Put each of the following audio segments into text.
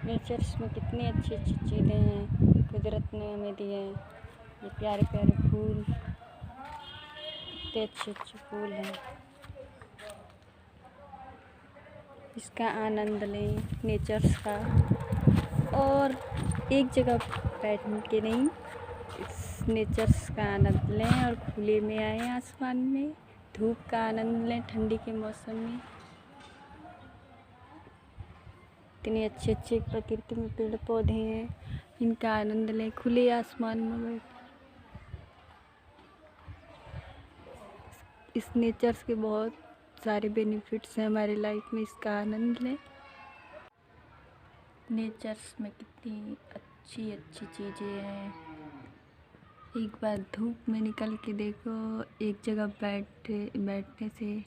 Natures में कितनी अच्छी अच्छी चीज़ें हैं कुदरत ने हमें दी हैं। ये प्यारे प्यारे फूल, कितने अच्छे अच्छे फूल हैं। इसका आनंद लें नेचर्स का, और एक जगह बैठ के नहीं, इस नेचर्स का आनंद लें और खुले में आए आसमान में, धूप का आनंद लें ठंडी के मौसम में। इतने अच्छे अच्छे प्रकृति में पेड़ पौधे हैं, इनका आनंद लें खुले आसमान में बैठ। इस नेचर्स के बहुत सारे बेनिफिट्स हैं हमारी लाइफ में, इसका आनंद लें। नेचर्स में कितनी अच्छी अच्छी चीज़ें हैं। एक बार धूप में निकल के देखो, एक जगह बैठने से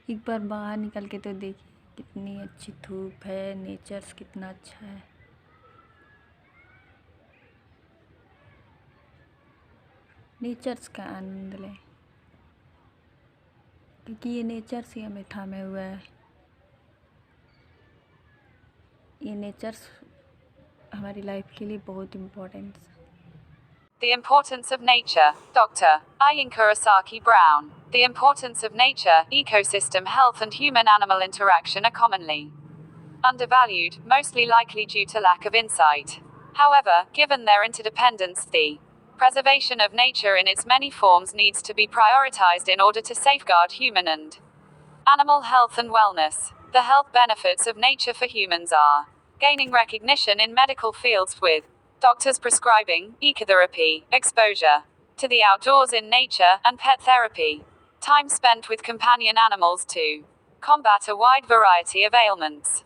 एक बार बाहर निकल के तो देखिए कितनी अच्छी धूप है, नेचर्स कितना अच्छा है। नेचर्स का आनंद लें, क्योंकि ये नेचर्स ही हमें थामे हुआ है। ये नेचर्स हमारी लाइफ के लिए बहुत इम्पोर्टेंट है। The importance of nature, Dr. Ian Kurosaki Brown. The importance of nature, ecosystem health and human-animal interaction are commonly undervalued, mostly likely due to lack of insight. However, given their interdependence, the preservation of nature in its many forms needs to be prioritized in order to safeguard human and animal health and wellness. The health benefits of nature for humans are gaining recognition in medical fields with doctors prescribing ecotherapy, exposure to the outdoors in nature, and pet therapy. Time spent with companion animals to combat a wide variety of ailments.